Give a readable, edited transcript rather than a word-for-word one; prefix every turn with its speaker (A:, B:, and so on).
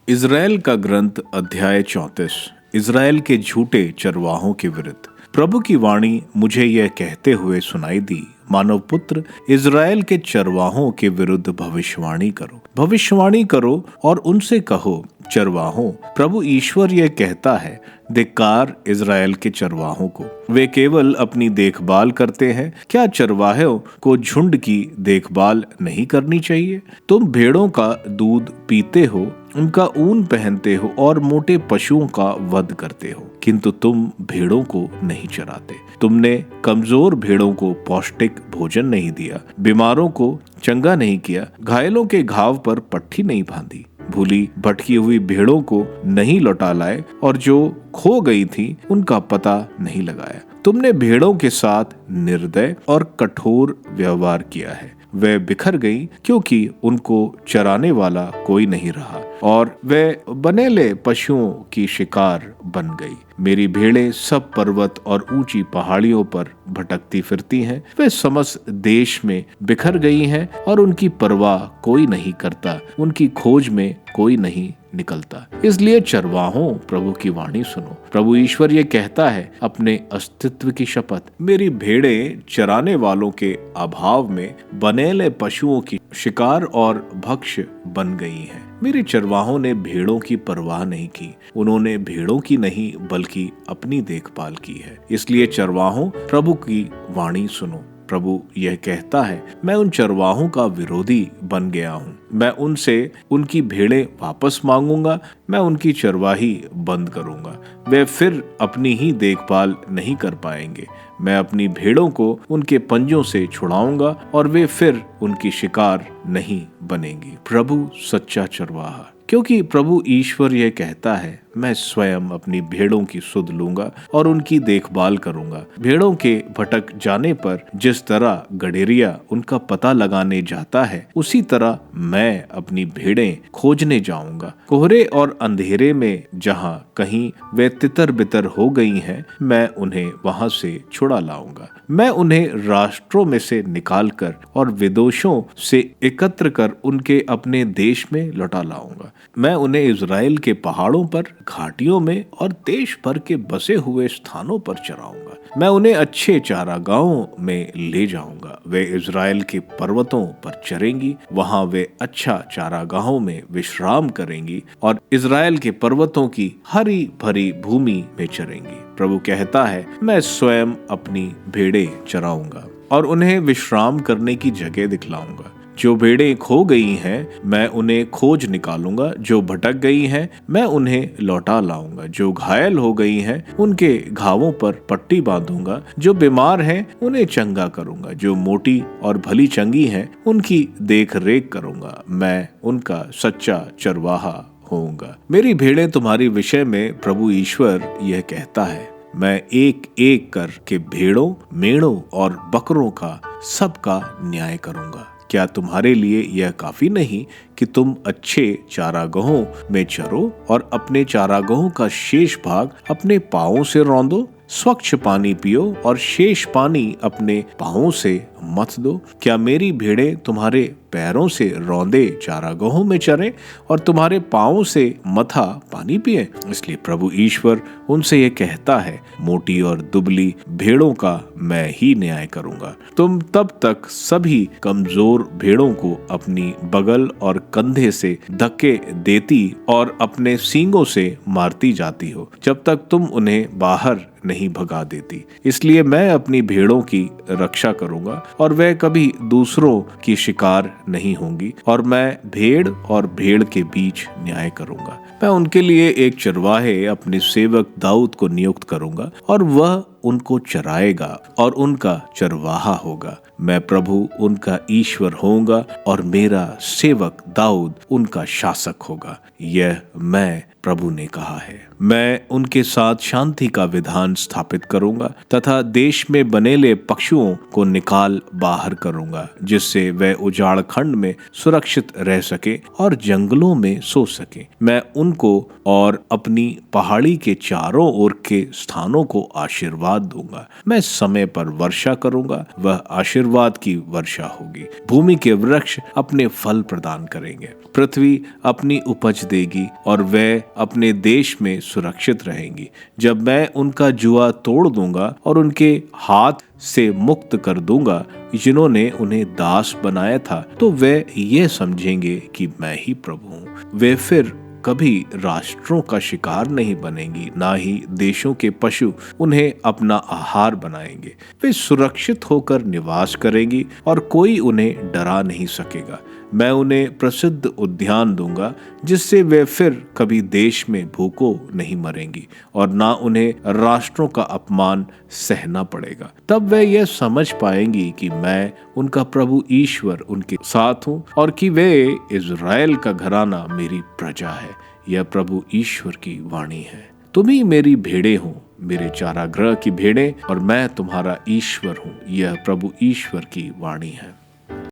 A: Israel का ग्रंथ अध्याय 34। इज़राइल के झूठे चरवाहों के विरुद्ध। प्रभु की वाणी मुझे यह कहते हुए सुनाई दी, मानव पुत्र, इज़राइल के चरवाहों के विरुद्ध भविष्यवाणी करो और उनसे कहो, चरवाहों, प्रभु ईश्वर यह कहता है, धिक्कार इज़राइल के चरवाहों को, वे केवल अपनी देखभाल करते हैं। क्या चरवाहों को झुंड की देखभाल नहीं करनी चाहिए? तुम भेड़ों का दूध पीते हो, उनका ऊन पहनते हो और मोटे पशुओं का वध करते हो, किंतु तुम भेड़ों को नहीं चराते। तुमने कमजोर भेड़ों को पौष्टिक भोजन नहीं दिया, बीमारों को चंगा नहीं किया, घायलों के घाव पर पट्टी नहीं बांधी, भूली भटकी हुई भेड़ों को नहीं लौटा लाए और जो खो गई थी उनका पता नहीं लगाया। तुमने भेड़ों के साथ निर्दय और कठोर व्यवहार किया है। वे बिखर गई क्योंकि उनको चराने वाला कोई नहीं रहा और वे बनेले पशुओं की शिकार बन गई। मेरी भेड़ें सब पर्वत और ऊंची पहाड़ियों पर भटकती फिरती हैं। वे समस्त देश में बिखर गई हैं और उनकी परवाह कोई नहीं करता, उनकी खोज में कोई नहीं निकलता। इसलिए चरवाहों, प्रभु की वाणी सुनो। प्रभु ईश्वर ये कहता है, अपने अस्तित्व की शपथ, मेरी भेड़ें चराने वालों के अभाव में बनेले पशुओं की शिकार और भक्ष्य बन गई हैं। मेरे चरवाहों ने भेड़ों की परवाह नहीं की, उन्होंने भेड़ों की नहीं बल्कि अपनी देखभाल की है। इसलिए चरवाहों, प्रभु की वाणी सुनो। प्रभु यह कहता है, मैं उन चरवाहों का विरोधी बन गया हूँ। मैं उनसे उनकी भेड़ें वापस मांगूंगा, मैं उनकी चरवाही बंद करूंगा। वे फिर अपनी ही देखभाल नहीं कर पाएंगे। मैं अपनी भेड़ों को उनके पंजों से छुड़ाऊंगा और वे फिर उनकी शिकार नहीं बनेंगी। प्रभु सच्चा चरवाहा। क्योंकि प्रभु ईश्वर यह कहता है, मैं स्वयं अपनी भेड़ों की सुध लूंगा और उनकी देखभाल करूंगा। भेड़ों के भटक जाने पर जिस तरह गडेरिया उनका पता लगाने जाता है, उसी तरह मैं अपनी भेड़ें खोजने जाऊंगा। कोहरे और अंधेरे में जहां कहीं वे तितर बितर हो गई हैं, मैं उन्हें वहां से छुड़ा लाऊंगा। मैं उन्हें राष्ट्रों में से निकालकर और विदेशों से एकत्र कर उनके अपने देश में लौटा लाऊंगा। मैं उन्हें इज़राइल के पहाड़ों पर, घाटियों में और देश भर के बसे हुए स्थानों पर चराऊंगा। मैं उन्हें अच्छे चारागाहों में ले जाऊंगा। वे इज़राइल के पर्वतों पर चरेंगी, वहां वे अच्छा चारागाहों में विश्राम करेंगी और इज़राइल के पर्वतों की हरी भरी भूमि में चरेंगी। प्रभु कहता है, मैं स्वयं अपनी भेड़ें चराऊंगा और उन्हें विश्राम करने की जगह दिखलाऊंगा। जो भेड़ें खो गई हैं, मैं उन्हें खोज निकालूंगा। जो भटक गई हैं, मैं उन्हें लौटा लाऊंगा। जो घायल हो गई हैं, उनके घावों पर पट्टी बांधूंगा। जो बीमार हैं, उन्हें चंगा करूंगा। जो मोटी और भली चंगी हैं, उनकी देख रेख करूंगा। मैं उनका सच्चा चरवाहा होऊंगा। मेरी भेड़ें तुम्हारी विषय में प्रभु ईश्वर यह कहता है, मैं एक एक कर के भेड़ों, मेढ़ों और बकरों का सबका न्याय करूंगा। क्या तुम्हारे लिए यह काफी नहीं कि तुम अच्छे चारागाहों में चरो और अपने चारागाहों का शेष भाग अपने पांवों से रौंदो? स्वच्छ पानी पियो और शेष पानी अपने पांवों से मत दो। क्या मेरी भेड़ें तुम्हारे पैरों से रौंदे चारागाहों में चरें और तुम्हारे पांवों से मथा पानी पिए? इसलिए प्रभु ईश्वर उनसे ये कहता है, मोटी और दुबली भेड़ों का मैं ही न्याय करूंगा। तुम तब तक सभी कमजोर भेड़ों को अपनी बगल और कंधे से धक्के देती और अपने सींगों से मारती जाती हो, जब तक तुम उन्हें बाहर नहीं भगा देती। इसलिए मैं अपनी भेड़ों की रक्षा करूंगा और वह कभी दूसरों की शिकार नहीं होंगी और मैं भेड़ और भेड़ के बीच न्याय करूंगा। मैं उनके लिए एक चरवाहे, अपने सेवक दाऊद को नियुक्त करूंगा और वह उनको चराएगा और उनका चरवाहा होगा। मैं प्रभु उनका ईश्वर होऊंगा और मेरा सेवक दाऊद उनका शासक होगा। यह मैं प्रभु ने कहा है। मैं उनके साथ शांति का विधान स्थापित करूंगा तथा देश में बनेले पशुओं को निकाल बाहर करूंगा, जिससे वे उजाड़ खंड में सुरक्षित रह सके और जंगलों में सो सके। मैं उनको और अपनी पहाड़ी के चारों ओर के स्थानों को आशीर्वाद खाद दूंगा, मैं समय पर वर्षा करूंगा, वह आशीर्वाद की वर्षा होगी। भूमि के वृक्ष अपने फल प्रदान करेंगे, पृथ्वी अपनी उपज देगी और वे अपने देश में सुरक्षित रहेंगी। जब मैं उनका जुआ तोड़ दूंगा और उनके हाथ से मुक्त कर दूंगा जिन्होंने उन्हें दास बनाया था, तो वे ये समझेंगे कि मैं ही प्रभु हूं। वे फिर कभी राष्ट्रों का शिकार नहीं बनेंगी, ना ही देशों के पशु उन्हें अपना आहार बनाएंगे। वे सुरक्षित होकर निवास करेंगी और कोई उन्हें डरा नहीं सकेगा। मैं उन्हें प्रसिद्ध उद्यान दूंगा जिससे वे फिर कभी देश में भूखों नहीं मरेंगी और ना उन्हें राष्ट्रों का अपमान सहना पड़ेगा। तब वे यह समझ पाएंगी कि मैं उनका प्रभु ईश्वर उनके साथ हूँ और कि वे इज़राइल का घराना मेरी प्रजा है। यह प्रभु ईश्वर की वाणी है। तुम ही मेरी भेड़ें हो, मेरे चारागृह की भेड़ें, और मैं तुम्हारा ईश्वर हूँ। यह प्रभु ईश्वर की वाणी है।